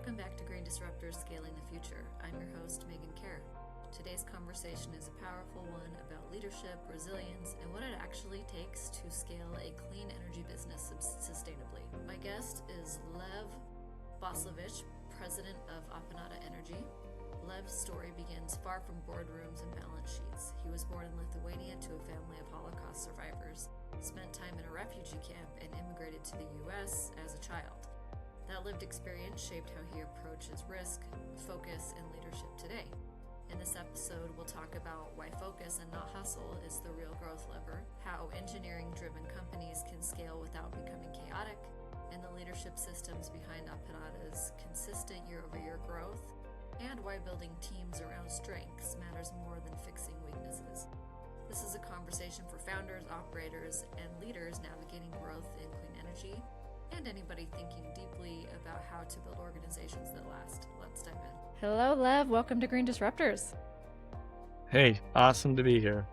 Welcome back to Green Disruptors Scaling the Future. I'm your host, Megan Kjar. Today's conversation is a powerful one about leadership, resilience, and what it actually takes to scale a clean energy business sustainably. My guest is Lev Buslovich, president of Apadana Energy. Lev's story begins far from boardrooms and balance sheets. He was born in Lithuania to a family of Holocaust survivors, spent time in a refugee camp, and immigrated to the U.S. as a child. That lived experience shaped how he approaches risk, focus, and leadership today. In this episode, we'll talk about why focus and not hustle is the real growth lever, how engineering-driven companies can scale without becoming chaotic, and the leadership systems behind Appadana's consistent year-over-year growth, and why building teams around strengths matters more than fixing weaknesses. This is a conversation for founders, operators, and leaders navigating growth in clean energy, and anybody thinking deeply about how to build organizations that last. Let's dive in. Hello, Lev. Welcome to Green Disruptors. Hey, awesome to be here.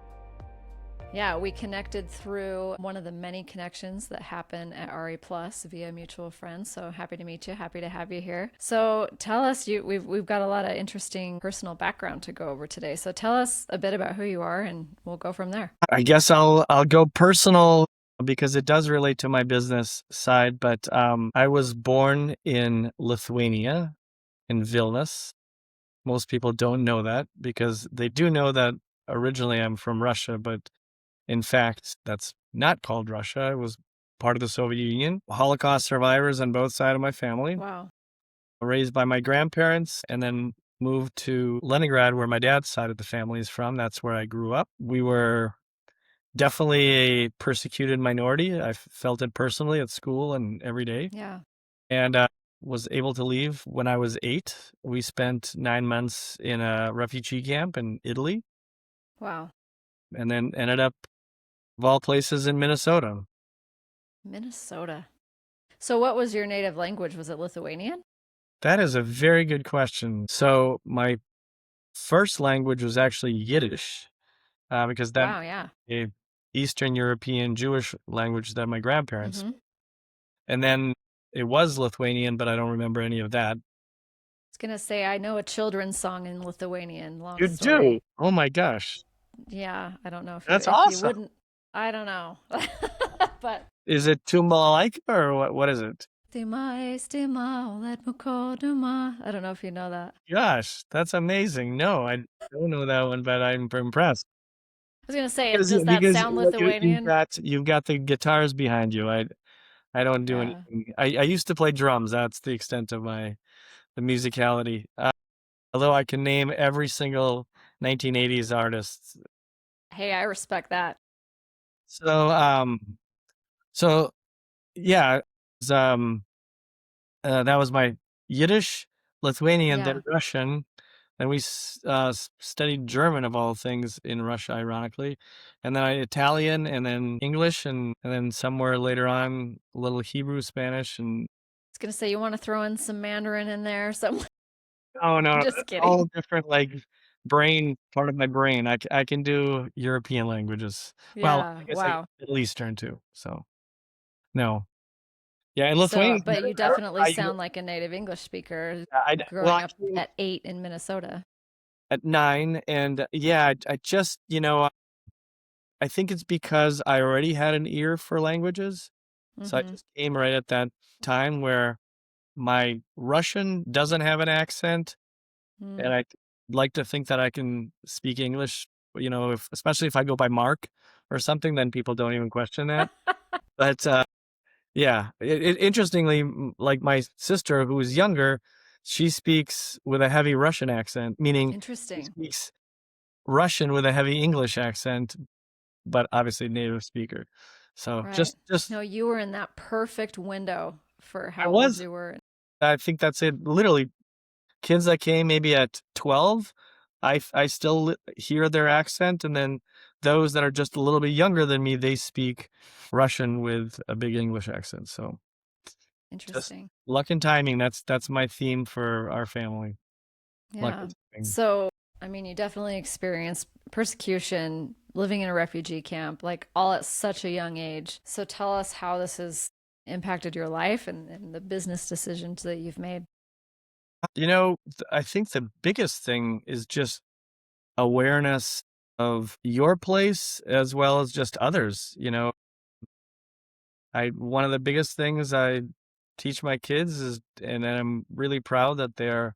Yeah, we connected through one of the many connections that happen at RE Plus via mutual friends. So happy to meet you. Happy to have you here. So tell us, we've got a lot of interesting personal background to go over today. So tell us a bit about who you are, and we'll go from there. I guess I'll go personal because it does relate to my business side. But I was born in Lithuania, in Vilnius. Most people don't know that because they do know that originally I'm from Russia, but in fact, that's not called Russia. It was part of the Soviet Union. Holocaust survivors on both sides of my family. Wow. Raised by my grandparents and then moved to Leningrad, where my dad's side of the family is from. That's where I grew up. We were definitely a persecuted minority. I felt it personally at school and every day. Yeah. And was able to leave when I was 8. We spent 9 months in a refugee camp in Italy. Wow. And then ended up, of all places, in Minnesota. Minnesota. So what was your native language? Was it Lithuanian? That is a very good question. So my first language was actually Yiddish, because that Wow, yeah. a Eastern European Jewish language that my grandparents. Mm-hmm. And then it was Lithuanian, but I don't remember any of that. I was going to say, I know a children's song in Lithuanian. Long You story. do? Oh my gosh. Yeah, I don't know if That's you awesome. wouldn't. I don't know. But Is it Tumalaika or what is it? I don't know if you know that. Gosh, that's amazing. No, I don't know that one, but I'm impressed. I was going to say, Because does that sound Lithuanian? you've got the guitars behind you. I don't do Yeah. anything. I used to play drums. That's the extent of the musicality. Although I can name every single 1980s artist. Hey, I respect that. So yeah, it was, that was my Yiddish, Lithuanian, Yeah. then Russian. Then we studied German, of all things, in Russia, ironically. And then Italian, and then English, and then somewhere later on, a little Hebrew, Spanish, and... I was going to say, you want to throw in some Mandarin in there? Oh, no, Just that's kidding. all different, part of my brain. I can do European languages. Well, Yeah. I guess Wow. Middle Eastern too, so no. Yeah, and Lithuanian. But you definitely sound like a native English speaker growing up at 8 in Minnesota. At 9, and yeah, I just, I think it's because I already had an ear for languages. So I just came right at that time where my Russian doesn't have an accent, and I'd like to think that I can speak English, especially if I go by Mark or something, then people don't even question that. But yeah, interestingly, like my sister who is younger, she speaks with a heavy Russian accent, meaning Interesting. she speaks Russian with a heavy English accent, but obviously native speaker. So Right. just No, you were in that perfect window for how old you were. I think that's it. Literally, kids that came maybe at 12, I still hear their accent, and then those that are just a little bit younger than me, they speak Russian with a big English accent. So Interesting. just luck and timing. That's my theme for our family. Yeah. So, I mean, you definitely experienced persecution, living in a refugee camp, all at such a young age. So tell us how this has impacted your life and the business decisions that you've made. I think the biggest thing is just awareness of your place as well as just others. One of the biggest things I teach my kids is, and I'm really proud that they're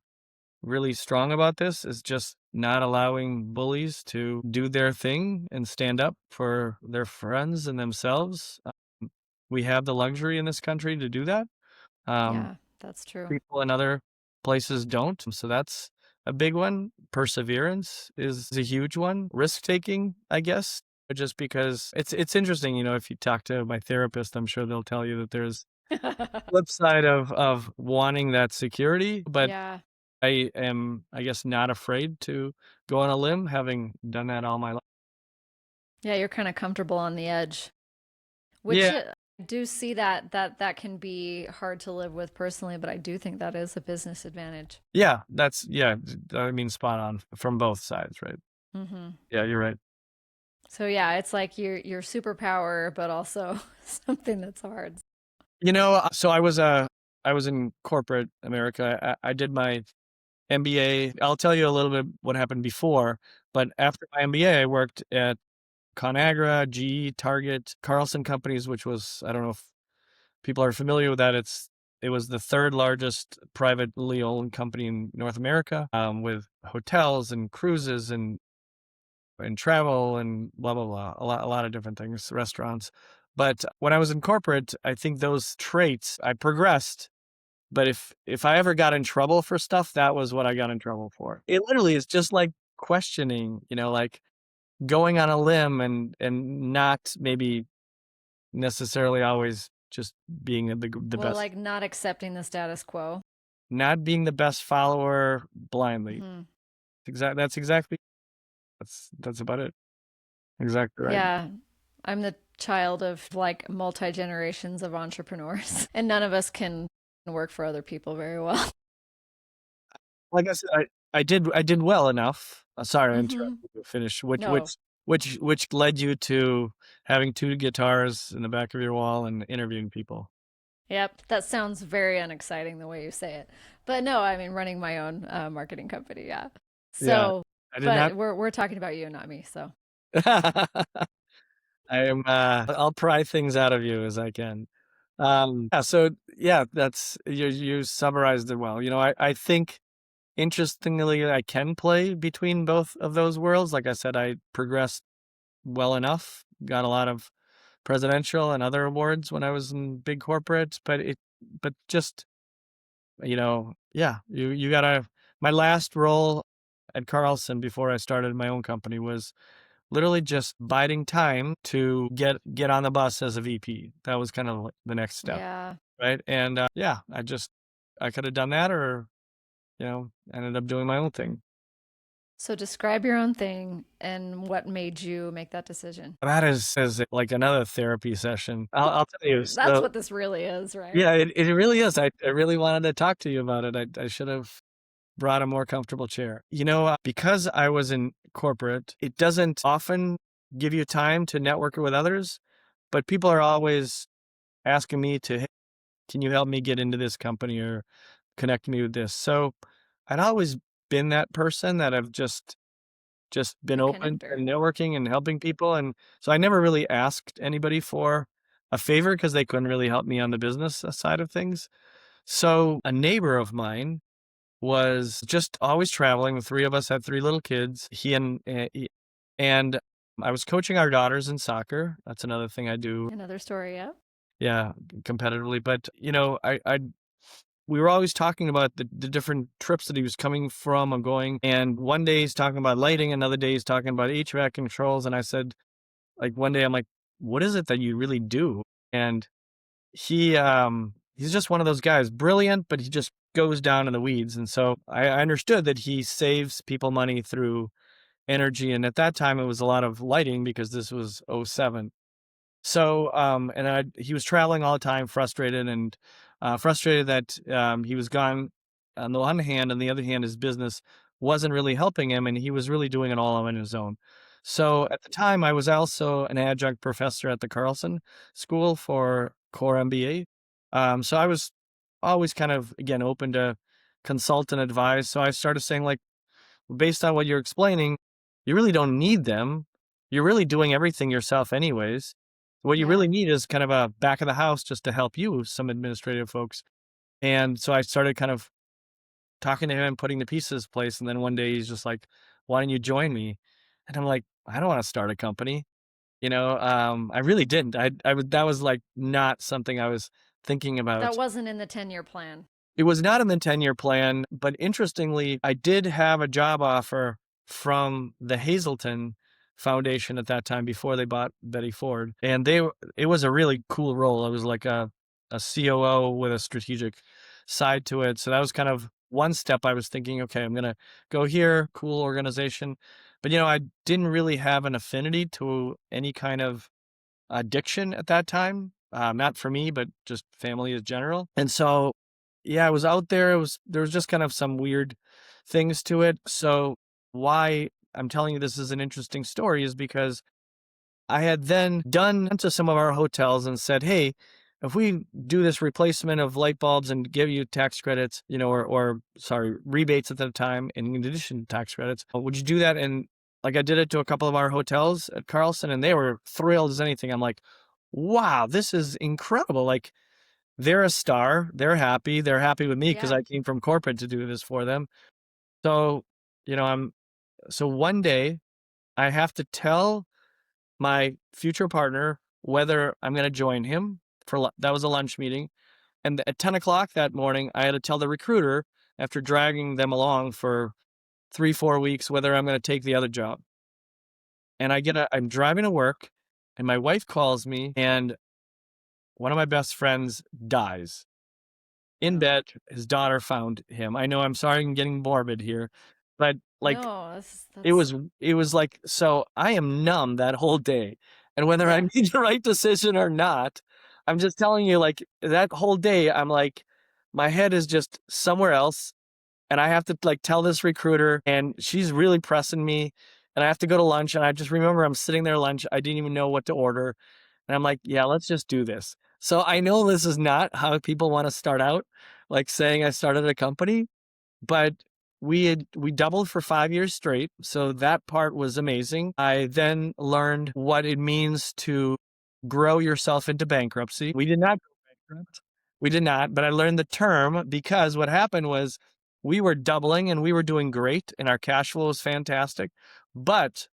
really strong about this, is just not allowing bullies to do their thing and stand up for their friends and themselves. We have the luxury in this country to do that. Um, Yeah, that's true. People in other places don't. So that's a big one. Perseverance is a huge one. Risk taking, I guess, just because it's interesting. If you talk to my therapist, I'm sure they'll tell you that there's flip side of wanting that security, but Yeah. I am, I guess, not afraid to go on a limb, having done that all my life. Yeah, you're kind of comfortable on the edge, which Yeah, I do see that can be hard to live with personally, but I do think that is a business advantage. yeah, I mean, spot on from both sides, right? Hmm. Yeah, you're right. So yeah, it's like your superpower, but also something that's hard. So I was in corporate America. I did my MBA. I'll tell you a little bit what happened before, but after my MBA, I worked at ConAgra, GE, Target, Carlson Companies, which was, I don't know if people are familiar with that. It was the third largest privately owned company in North America, with hotels and cruises and travel and blah blah blah, a lot of different things, restaurants. But when I was in corporate, I think those traits I progressed. But if I ever got in trouble for stuff, that was what I got in trouble for. It literally is just like questioning, like going on a limb and not maybe necessarily always just being the Well, best, like not accepting the status quo. not being the best follower blindly. Hmm. That's about it. Exactly right. Yeah, I'm the child of like multi generations of entrepreneurs, and none of us can work for other people very well. Like I said, I did well enough. Sorry, I Hmm. interrupted you to finish. Which No. which which led you to having two guitars in the back of your wall and interviewing people. Yep, that sounds very unexciting the way you say it. But no, I mean running my own marketing company, yeah. Yeah, So, I did not. but we're talking about you, not me. So, I'll pry things out of you as I can. Yeah, so yeah, you summarized it well. I think interestingly, I can play between both of those worlds. Like I said, I progressed well enough, got a lot of presidential and other awards when I was in big corporate, but just, yeah, you gotta, my last role at Carlson before I started my own company was literally just biding time to get on the bus as a VP. That was kind of like the next step, yeah. right? And yeah, I could have done that, or ended up doing my own thing. So describe your own thing and what made you make that decision. That is like another therapy session. I'll tell you. That's So what this really is, right? yeah, it really is. I really wanted to talk to you about it. I should have brought a more comfortable chair. Because I was in corporate, it doesn't often give you time to network with others, but people are always asking me to, "Hey, can you help me get into this company or connect me with this?" So I'd always been that person that I've just been A open connector. and networking and helping people. And so I never really asked anybody for a favor because they couldn't really help me on the business side of things. So a neighbor of mine was just always traveling. The three of us had three little kids. And I was coaching our daughters in soccer. That's another thing I do. Another story, yeah. Yeah, competitively. But we were always talking about the different trips that he was coming from and going. And one day he's talking about lighting, another day he's talking about HVAC controls. And I said, like, one day I'm like, what is it that you really do? And he's just one of those guys, brilliant, but he just goes down in the weeds. And so I understood that he saves people money through energy. And at that time, it was a lot of lighting because this was '07. So, he was traveling all the time, frustrated frustrated that he was gone on the one hand, on the other hand, his business wasn't really helping him, and he was really doing it all on his own. So at the time, I was also an adjunct professor at the Carlson School for Core MBA. So I was always kind of, again, open to consult and advise. So I started saying, like, based on what you're explaining, you really don't need them. You're really doing everything yourself anyways. What you Yeah. really need is kind of a back of the house just to help you, some administrative folks. And so I started kind of talking to him, putting the pieces in place. And then one day he's just like, why don't you join me? And I'm like, I don't want to start a company. I really didn't. That was like not something I was thinking That about. wasn't in the 10-year plan. It was not in the 10-year plan, but interestingly, I did have a job offer from the Hazelton Foundation at that time before they bought Betty Ford. And it was a really cool role. It was like a COO with a strategic side to it. So that was kind of one step I was thinking, okay, I'm going to go here, cool organization. But, I didn't really have an affinity to any kind of addiction at that time. Not for me, but just family in general. And so, yeah, I was out there. There was just kind of some weird things to it. So why I'm telling you this is an interesting story is because I had then done to some of our hotels and said, hey, if we do this replacement of light bulbs and give you tax credits, or sorry, rebates at the time, and in addition to tax credits, would you do that? And like I did it to a couple of our hotels at Carlson, and they were thrilled as anything. I'm like, wow, this is incredible. Like they're a star. They're happy. They're happy with me because Yeah. I came from corporate to do this for them. So, so one day I have to tell my future partner whether I'm going to join him that was a lunch meeting. And at 10 o'clock that morning, I had to tell the recruiter after dragging them along for 3-4 weeks, whether I'm going to take the other job. And I'm driving to work and my wife calls me and one of my best friends dies in Oh. bed. His daughter found him. I know I'm sorry I'm getting morbid here, but like No, It that's was it was like, so I am numb that whole day, and whether I yeah. made the right decision or not, I'm just telling you, like, that whole day, I'm like, my head is just somewhere else, and I have to, like, tell this recruiter, and she's really pressing me, and I have to go to lunch, and I just remember I'm sitting there at lunch, I didn't even know what to order, and I'm like, "Yeah, let's just do this." So I know this is not how people wanna start out, like, saying I started a company, but we doubled for 5 years straight, so that part was amazing. I then learned what it means to grow yourself into bankruptcy. We did not go bankrupt. We did not, but I learned the term because what happened was we were doubling and we were doing great and our cash flow was fantastic. But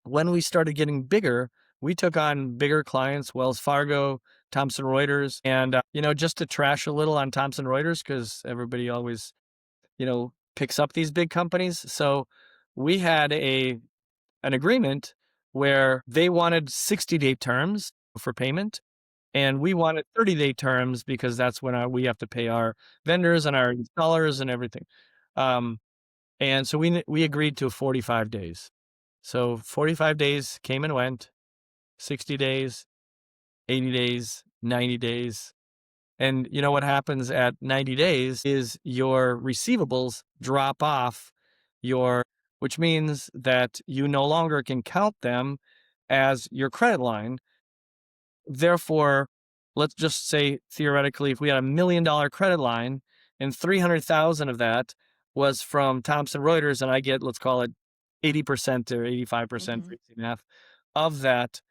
when we started getting bigger, we took on bigger clients, Wells Fargo, Thomson Reuters, and just to trash a little on Thomson Reuters because everybody always picks up these big companies. So we had an agreement where they wanted 60-day terms for payment, and we wanted 30-day terms because that's when we have to pay our vendors and our installers and everything. Um, and so we agreed to 45 days. So 45 days came and went, 60 days, 80 days, 90 days. And what happens at 90 days is your receivables drop off which means that you no longer can count them as your credit line. Therefore, let's just say theoretically, if we had $1 million credit line and 300,000 of that was from Thomson Reuters, and I get, let's call it 80% or 85% Mhm. for easy math of that,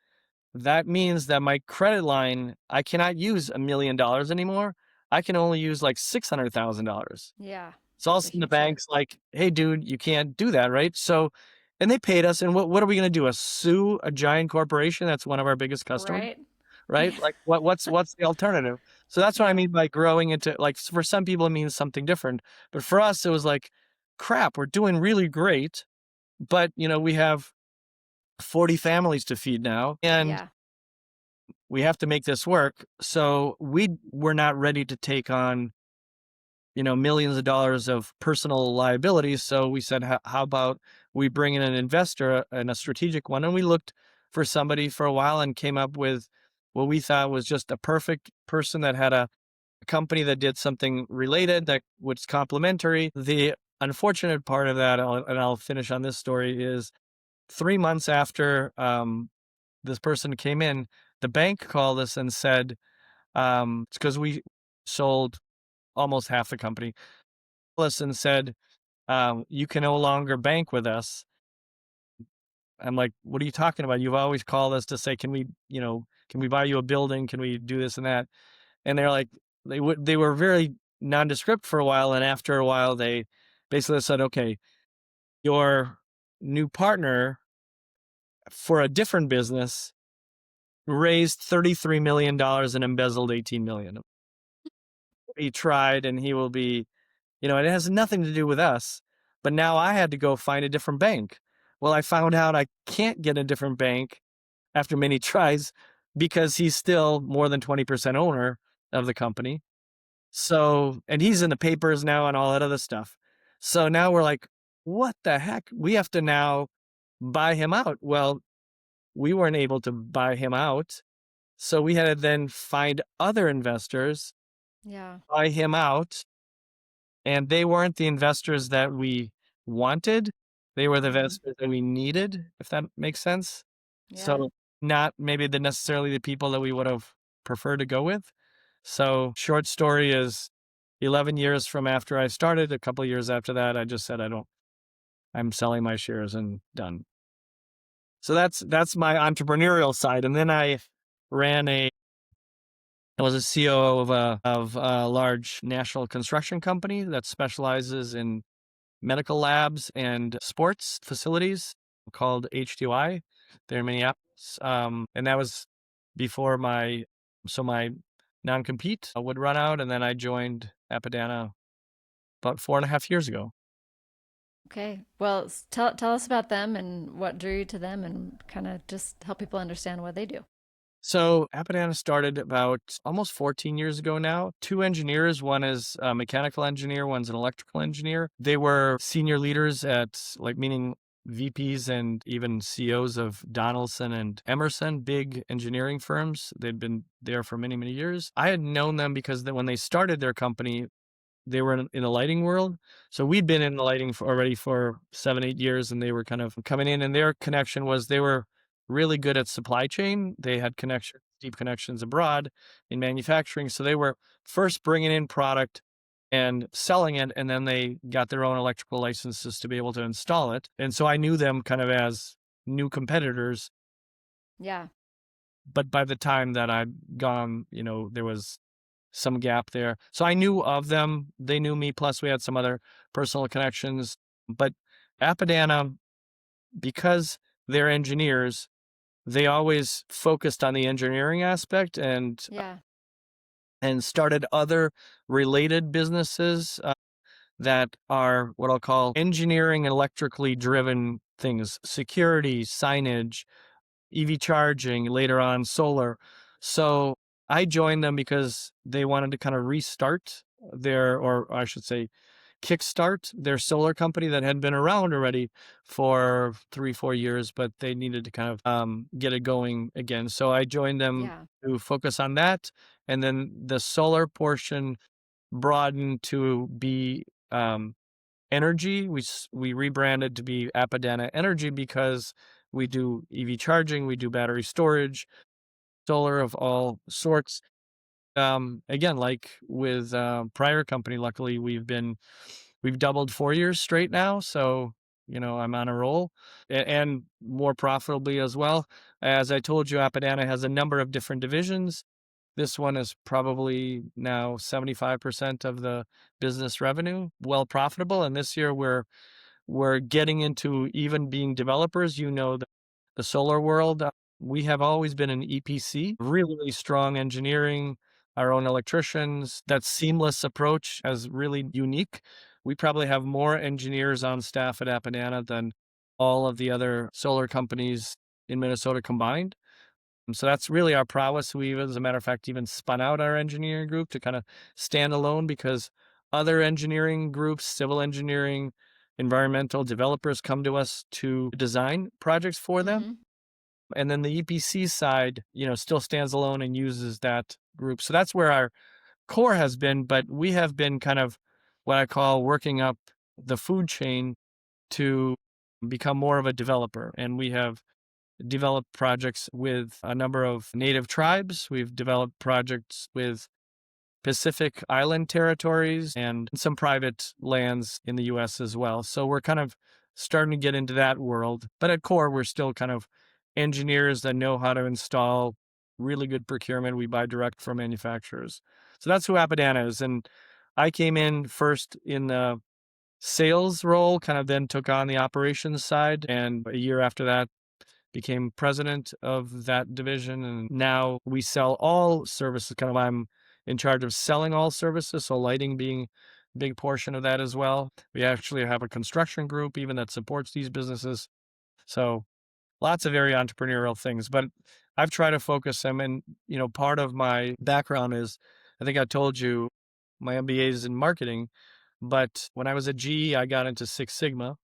that means that my credit line, I cannot use $1 million anymore. I can only use like $600,000. Yeah. So all of That's a a sudden the huge hit. bank's like, hey, dude, you can't do that, right? So, and they paid us. And what are we going to do? Sue a giant corporation that's one of our biggest customers, Right? right? Yeah. Like what's the alternative? So that's what I Yeah. mean by growing into, like, for some people it means something different. But for us, it was like, crap, we're doing really great. But, we have 40 families to feed now. And Yeah. we have to make this work. So we were not ready to take on, millions of dollars of personal liabilities. So we said, how about we bring in an investor and a strategic one? And we looked for somebody for a while and came up with what we thought was just a perfect person that had a company that did something related that was complementary. The unfortunate part of that, and I'll finish on this story, is 3 months after this person came in, the bank called us and said, it's because we sold almost half the company. us and said, you can no longer bank with us. I'm like, what are you talking about? You've always called us to say, can we buy you a building? Can we do this and that? And they're like, they were very nondescript for a while. And after a while, they basically said, okay, your new partner for a different business raised $33 million and embezzled 18 million. He tried and he will be, it has nothing to do with us. But now I had to go find a different bank. Well, I found out I can't get a different bank after many tries because he's still more than 20% owner of the company. So, and he's in the papers now and all that other stuff. So now we're like, what the heck? We have to now buy him out. Well, we weren't able to buy him out. So we had to then find other investors, Yeah. buy him out. And they weren't the investors that we wanted. They were the investors that we needed, if that makes sense. Yeah. So not maybe necessarily the people that we would have preferred to go with. So short story is 11 years from after I started, a couple of years after that, I just said, I'm selling my shares and done. So that's my entrepreneurial side. And then I was a COO of a large national construction company that specializes in medical labs and sports facilities called HDY. They're in Minneapolis. And that was before my non-compete would run out. And then I joined Appadana about 4.5 years ago. Okay. Well, tell us about them and what drew you to them, and kind of just help people understand what they do. So Appadana started about almost 14 years ago now. Two engineers, one is a mechanical engineer, one's an electrical engineer. They were senior leaders at meaning VPs and even CEOs of Donaldson and Emerson, big engineering firms. They'd been there for many, many years. I had known them because when they started their company, they were in the lighting world. So we'd been in the lighting already for 7, 8 years, and they were kind of coming in, and their connection was they were really good at supply chain. They had deep connections abroad in manufacturing. So they were first bringing in product and selling it, and then they got their own electrical licenses to be able to install it. And so I knew them kind of as new competitors. Yeah. But by the time that I'd gone, there was some gap there. So I knew of them. They knew me. Plus, we had some other personal connections. But Appadana, because they're engineers, they always focused on the engineering aspect Yeah. and started other related businesses that are what I'll call engineering and electrically driven things: security, signage, EV charging, later on solar. So I joined them because they wanted to kind of restart or I should say, kickstart their solar company that had been around already for 3, 4 years, but they needed to kind of get it going again. So I joined them Yeah. to focus on that. And then the solar portion broadened to be energy. We rebranded to be Apadana Energy because we do EV charging, we do battery storage, solar of all sorts. Again, like with prior company, luckily we've doubled 4 years straight now. So I'm on a roll, and more profitably as well. As I told you, Appadana has a number of different divisions. This one is probably now 75% of the business revenue, well profitable. And this year we're getting into even being developers. The solar world. We have always been an EPC, really, really strong engineering, our own electricians. That seamless approach is really unique. We probably have more engineers on staff at Appadana than all of the other solar companies in Minnesota combined. So that's really our prowess. We, as a matter of fact, even spun out our engineering group to kind of stand alone because other engineering groups, civil engineering, environmental developers come to us to design projects for them. Mm-hmm. And then the EPC side, still stands alone and uses that group. So that's where our core has been, but we have been kind of what I call working up the food chain to become more of a developer. And we have developed projects with a number of native tribes. We've developed projects with Pacific Island territories and some private lands in the US as well. So we're kind of starting to get into that world. But at core, we're still kind of engineers that know how to install really good procurement. We buy direct from manufacturers. So that's who Appadana is. And I came in first in the sales role, kind of then took on the operations side. And a year after that, became president of that division. And now we sell all services. Kind of, I'm in charge of selling all services. So lighting being a big portion of that as well. We actually have a construction group even that supports these businesses. So lots of very entrepreneurial things, but I've tried to focus them. And, part of my background is, I think I told you, my MBA is in marketing, but when I was at GE, I got into Six Sigma,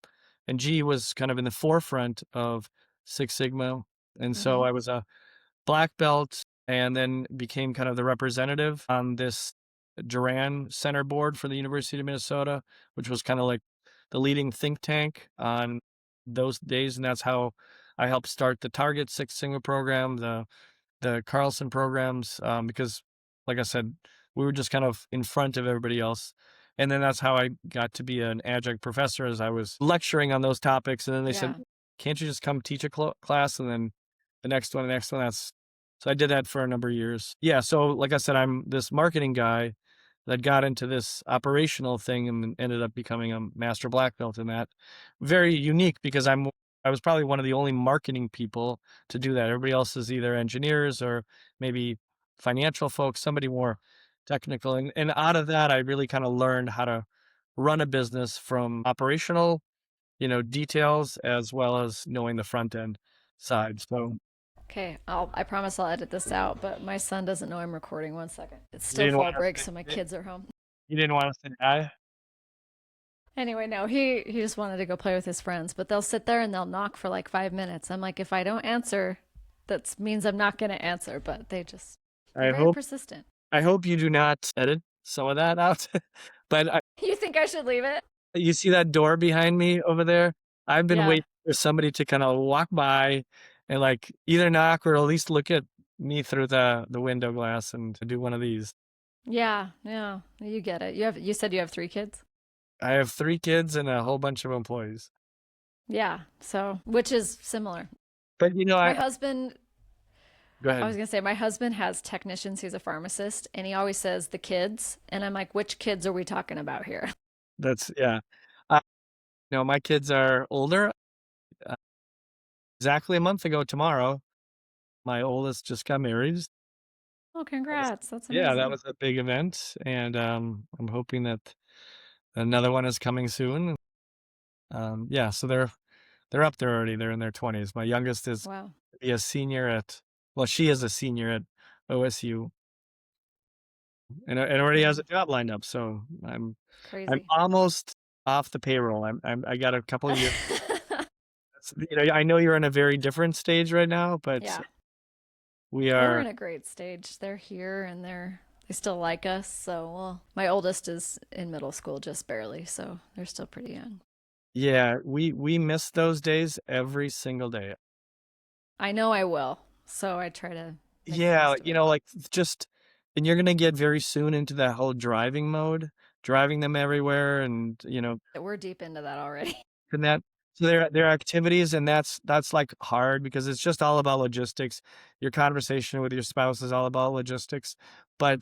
and GE was kind of in the forefront of Six Sigma. And so I was a black belt and then became kind of the representative on this Duran Center board for the University of Minnesota, which was kind of like the leading think tank on those days. And that's how I helped start the Target Six Sigma program, the Carlson programs, because, like I said, we were just kind of in front of everybody else. And then that's how I got to be an adjunct professor as I was lecturing on those topics. And then they said, can't you just come teach a class? And then the next one. So I did that for a number of years. Yeah. So like I said, I'm this marketing guy that got into this operational thing and ended up becoming a master black belt in that. Very unique because I was probably one of the only marketing people to do that. Everybody else is either engineers or maybe financial folks, somebody more technical. And out of that, I really kind of learned how to run a business from operational, details as well as knowing the front end side. So Okay, I promise I'll edit this out, but my son doesn't know I'm recording. 1 second. It's you still didn't fall want break, to, so my kids are home. you didn't want to say hi? Anyway, no, he just wanted to go play with his friends, but they'll sit there and they'll knock for like 5 minutes. I'm like, if I don't answer, that means I'm not going to answer, but they're I very hope persistent. I hope you do not edit some of that out. But You think I should leave it? you see that door behind me over there? I've been Yeah. waiting for somebody to kind of walk by and like either knock or at least look at me through the window glass and do one of these. Yeah, yeah. You get it. You said you have 3 kids? I have 3 kids and a whole bunch of employees. Yeah. So, which is similar. But My husband, go I was ahead. going to say, my husband has technicians. He's a pharmacist, and he always says the kids. And I'm like, which kids are we talking about here? That's yeah. Uh, my kids are older. Uh, exactly a month ago tomorrow, my oldest just got married. Oh, congrats. That's Yeah, that amazing. was a big event, and I'm hoping that another one is coming soon. Yeah, so they're up there already. They're in their 20s. My youngest is Wow. a senior she is a senior at OSU, and already has a job lined up. So I'm Crazy. almost off the payroll. I got a couple of years. I know you're in a very different stage right now, but Yeah. we We're are. in a great stage. They're here and they still like us. So, well, my oldest is in middle school just barely, so they're still pretty young. Yeah, we miss those days every single day. I know I will. So I try to make the Yeah, most of it. like just, and you're gonna get very soon into that whole driving mode, driving them everywhere, and We're deep into that already. and that. So there are activities, and that's like hard because it's just all about logistics. Your conversation with your spouse is all about logistics, but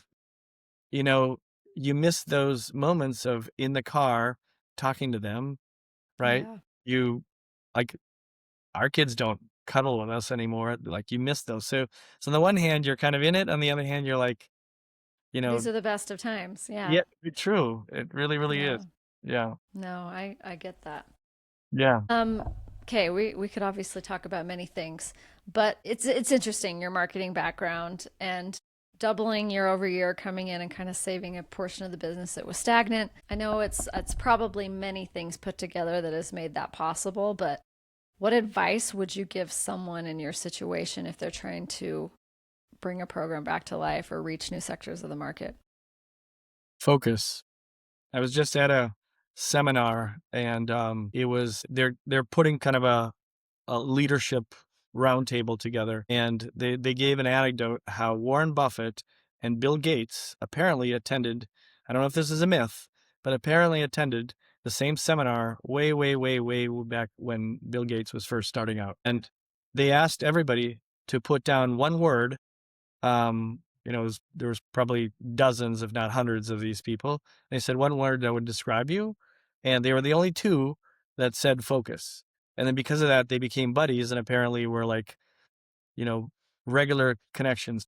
you know you miss those moments of in the car talking to them, right? Yeah. You like our kids don't cuddle with us anymore. Like you miss those. So on the one hand, you're kind of in it. On the other hand, you're like, you know, These are the best of times. Yeah. yeah, true. It really, really Yeah. is. Yeah. No, I get that. Yeah. Okay, we could obviously talk about many things, but it's interesting your marketing background and doubling year over year, coming in and kind of saving a portion of the business that was stagnant. I know it's probably many things put together that has made that possible, but what advice would you give someone in your situation if they're trying to bring a program back to life or reach new sectors of the market? Focus. I was just at a seminar and it was they're putting kind of a leadership roundtable together, and they gave an anecdote how Warren Buffett and Bill Gates apparently attended, I don't know if this is a myth, but apparently attended the same seminar way, way, way, way back when Bill Gates was first starting out. And they asked everybody to put down one word. There was probably dozens, if not hundreds of these people. They said one word that would describe you. And they were the only two that said focus. And then because of that, they became buddies and apparently were like, regular connections.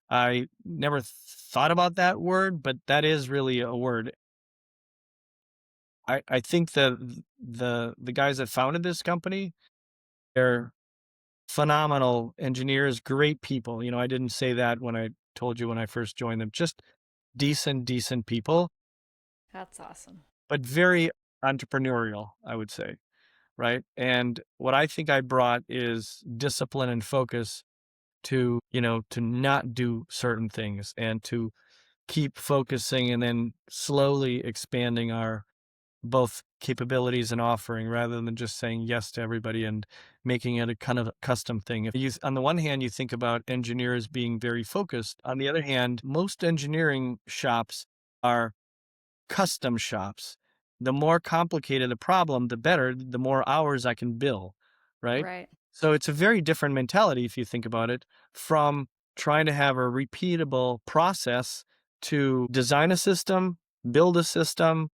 I never thought about that word, but that is really a word. I think that the guys that founded this company, they're phenomenal engineers, great people. I didn't say that when I told you when I first joined them. Just decent people, That's awesome. but very entrepreneurial, I would say, right? And what I think I brought is discipline and focus to not do certain things and to keep focusing and then slowly expanding our both capabilities and offering rather than just saying yes to everybody and making it a kind of custom thing. If you, on the one hand, you think about engineers being very focused. On the other hand, most engineering shops are custom shops. The more complicated the problem, the better, the more hours I can bill, right? Right. So it's a very different mentality if you think about it, from trying to have a repeatable process to design a system, build a system,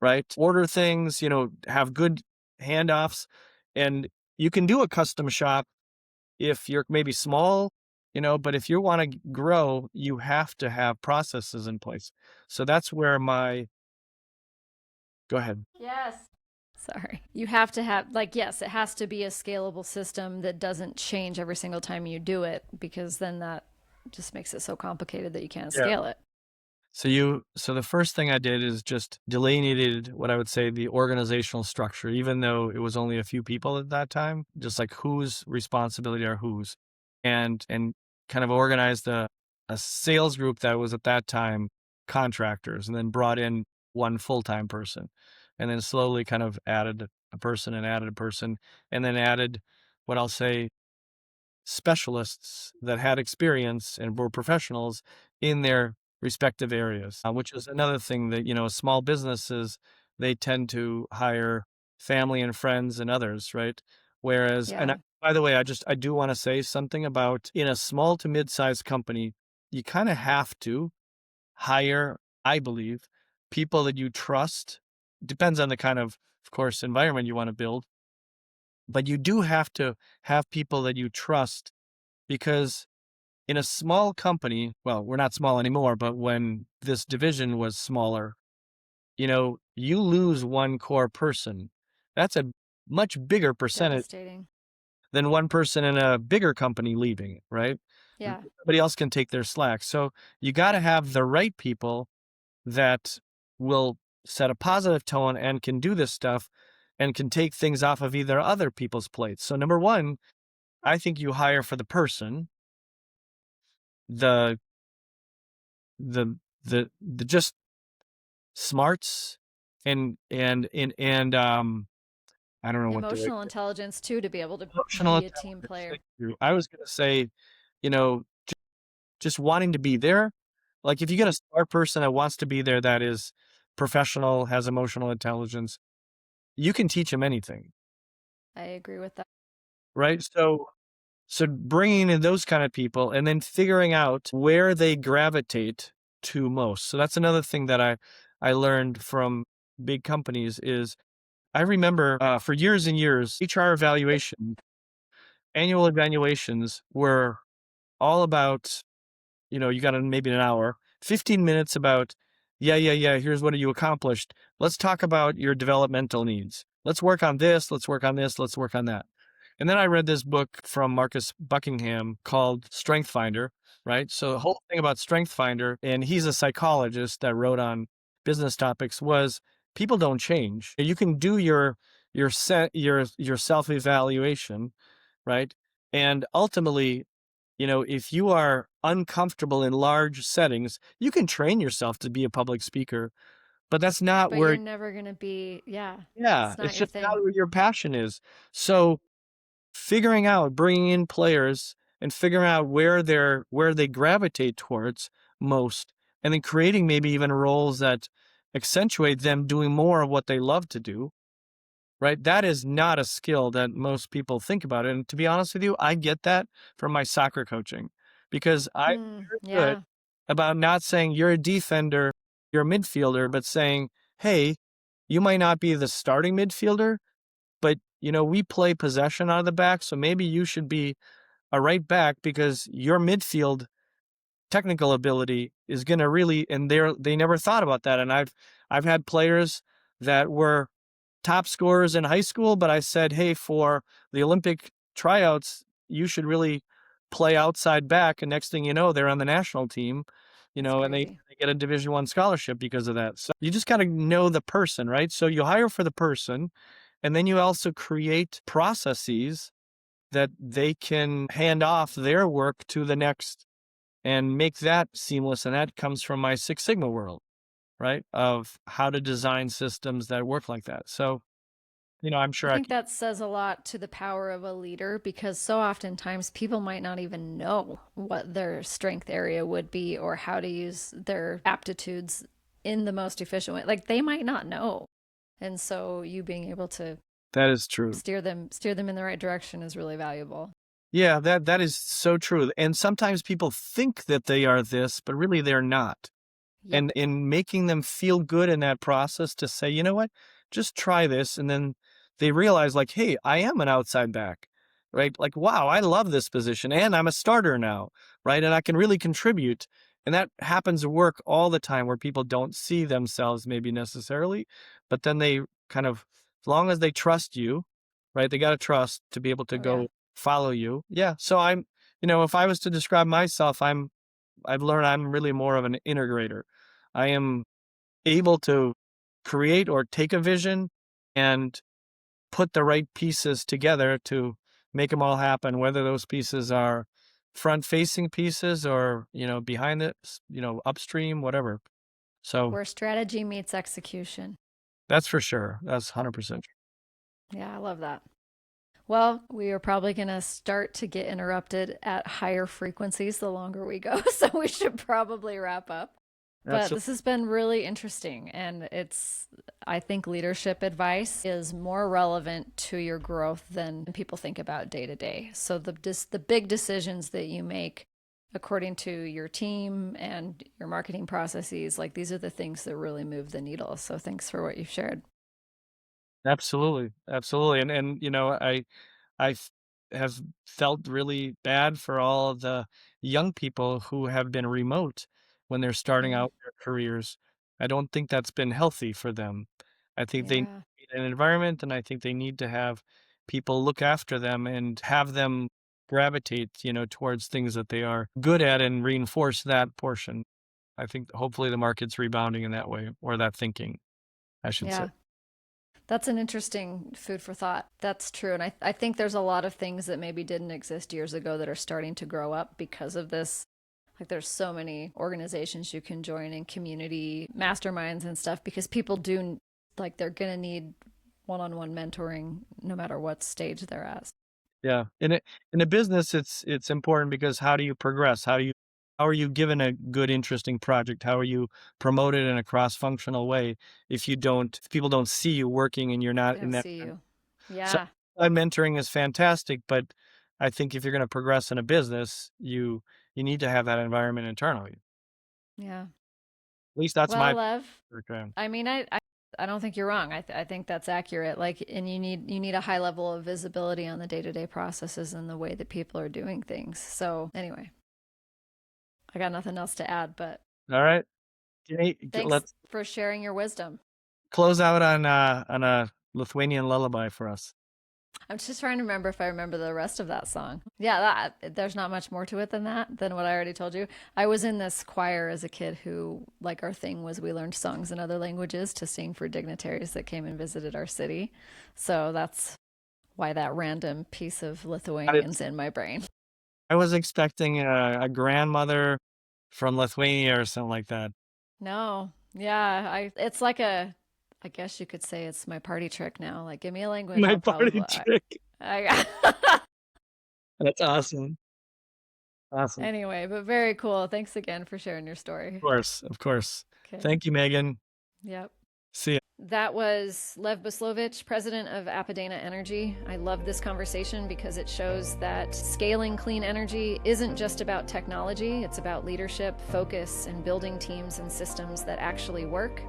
right? Order things, have good handoffs. And you can do a custom shop if you're maybe small, but if you want to grow, you have to have processes in place. So that's where go ahead. Yes. Sorry. You have to have, like, yes, it has to be a scalable system that doesn't change every single time you do it, because then that just makes it so complicated that you can't Yeah. scale it. So the first thing I did is just delineated what I would say the organizational structure, even though it was only a few people at that time, just like whose responsibility are whose, and kind of organized a sales group that was at that time contractors, and then brought in one full-time person, and then slowly kind of added a person and added a person, and then added what I'll say specialists that had experience and were professionals in their respective areas, which is another thing that, small businesses, they tend to hire family and friends and others, right? Whereas, Yeah. by the way, I do want to say something about in a small to mid-sized company, you kind of have to hire, I believe, people that you trust. Depends on the kind of course, environment you want to build, but you do have to have people that you trust because in a small company, well, we're not small anymore, but when this division was smaller, you lose one core person. That's a much bigger percentage Devastating. than one person in a bigger company leaving, right? Yeah. Somebody else can take their slack. So you got to have the right people that will set a positive tone and can do this stuff and can take things off of either other people's plates. So number one, I think you hire for the person, the the just smarts and I don't know what the right Emotional intelligence too, to be able to emotional be a team intelligence. player. Thank you. I was gonna say, you know, just wanting to be there. Like if you get a smart person that wants to be there, that is professional, has emotional intelligence, you can teach them anything, I agree with that. right? So bringing in those kind of people and then figuring out where they gravitate to most. So that's another thing that I learned from big companies is I remember for years and years, HR annual evaluations were all about, you got maybe an hour, 15 minutes about, yeah, here's what you accomplished. Let's talk about your developmental needs. Let's work on this, let's work on this, let's work on that. And then I read this book from Marcus Buckingham called Strength Finder, right? So the whole thing about Strength Finder, and he's a psychologist that wrote on business topics, was people don't change. You can do your self-evaluation, right? And ultimately, if you are uncomfortable in large settings, you can train yourself to be a public speaker, but that's not But where, you're never going to be, yeah, yeah, it's not it's your just thing. not where your passion is. So figuring out, bringing in players and figuring out where they gravitate towards most, and then creating maybe even roles that accentuate them doing more of what they love to do, right? That is not a skill that most people think about. And to be honest with you, I get that from my soccer coaching because I'm very good Yeah, about not saying you're a defender, you're a midfielder, but saying, hey, you might not be the starting midfielder, but we play possession out of the back. So maybe you should be a right back because your midfield technical ability is going to really, and they never thought about that. And I've had players that were top scorers in high school, but I said, hey, for the Olympic tryouts, you should really play outside back. And next thing you know, they're on the national team, that's and they crazy. get a Division I scholarship because of that. So you just got to know the person, right? So you hire for the person, and then you also create processes that they can hand off their work to the next and make that seamless. And that comes from my Six Sigma world, right? Of how to design systems that work like that. So, I'm I sure I think can. that says a lot to the power of a leader because so oftentimes people might not even know what their strength area would be or how to use their aptitudes in the most efficient way. Like they might not know. And so you being able to That is true. steer them in the right direction is really valuable. Yeah, that is so true. And sometimes people think that they are this, but really they're not. And Yep. in making them feel good in that process to say, you know what, just try this. And then they realize, like, hey, I am an outside back, right? Like, wow, I love this position and I'm a starter now, right? And I can really contribute. And that happens at work all the time where people don't see themselves maybe necessarily, but then they kind of, as long as they trust you, right? They got to trust to be able to Oh yeah. go follow you. Yeah. So if I was to describe myself, I've learned I'm really more of an integrator. I am able to create or take a vision and put the right pieces together to make them all happen, whether those pieces are front facing pieces or, behind it, upstream, whatever. So Where strategy meets execution. that's for sure. That's 100%. Yeah, I love that. Well, we are probably going to start to get interrupted at higher frequencies the longer we go. So we should probably wrap up. But Absolutely. this has been really interesting. And I think leadership advice is more relevant to your growth than people think about day to day. So the big decisions that you make according to your team and your marketing processes, like these are the things that really move the needle. So thanks for what you've shared. Absolutely. Absolutely. And I have felt really bad for all of the young people who have been remote when they're starting Mm, out their careers. I don't think that's been healthy for them. I think they need yeah. an environment, and I think they need to have people look after them and have them gravitate, towards things that they are good at and reinforce that portion. I think hopefully the market's rebounding in that way, or that thinking, I should say. Yeah. That's an interesting food for thought. That's true. And I think there's a lot of things that maybe didn't exist years ago that are starting to grow up because of this. Like there's so many organizations you can join and community masterminds and stuff because people do like they're going to need one-on-one mentoring no matter what stage they're at. Yeah. In a business, it's important because how do you progress? How are you given a good, interesting project? How are you promoted in a cross-functional way if people don't see you working and you're They not in don't that. see you. So Yeah. mentoring is fantastic, but I think if you're going to progress in a business, you need to have that environment internally. Yeah. At least that's Well, my Lev, okay. I mean, I don't think you're wrong. I think that's accurate. Like, and you need a high level of visibility on the day to day processes and the way that people are doing things. So anyway, I got nothing else to add. But All right. Okay, thanks let's for sharing your wisdom. close out on a Lithuanian lullaby for us. I'm just trying to remember if I remember the rest of that song. Yeah, there's not much more to it than that, than what I already told you. I was in this choir as a kid who, like, our thing was we learned songs in other languages to sing for dignitaries that came and visited our city. So that's why that random piece of Lithuanian's in my brain. I was expecting a grandmother from Lithuania or something like that. No, yeah, it's like I guess you could say it's my party trick now. Like, give me a language, My I'll party probably, trick. I That's awesome. Awesome. Anyway, but very cool. Thanks again for sharing your story. Of course. Of course. Okay. Thank you, Megan. Yep. See ya. That was Lev Buslovich, president of Apadana Energy. I love this conversation because it shows that scaling clean energy isn't just about technology, it's about leadership, focus, and building teams and systems that actually work.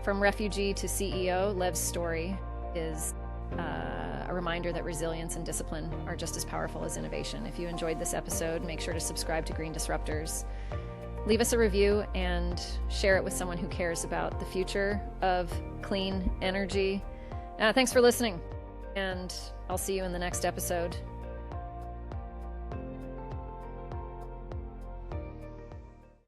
From refugee to CEO, Lev's story is a reminder that resilience and discipline are just as powerful as innovation. If you enjoyed this episode, make sure to subscribe to Green Disruptors. Leave us a review and share it with someone who cares about the future of clean energy. Thanks for listening, and I'll see you in the next episode.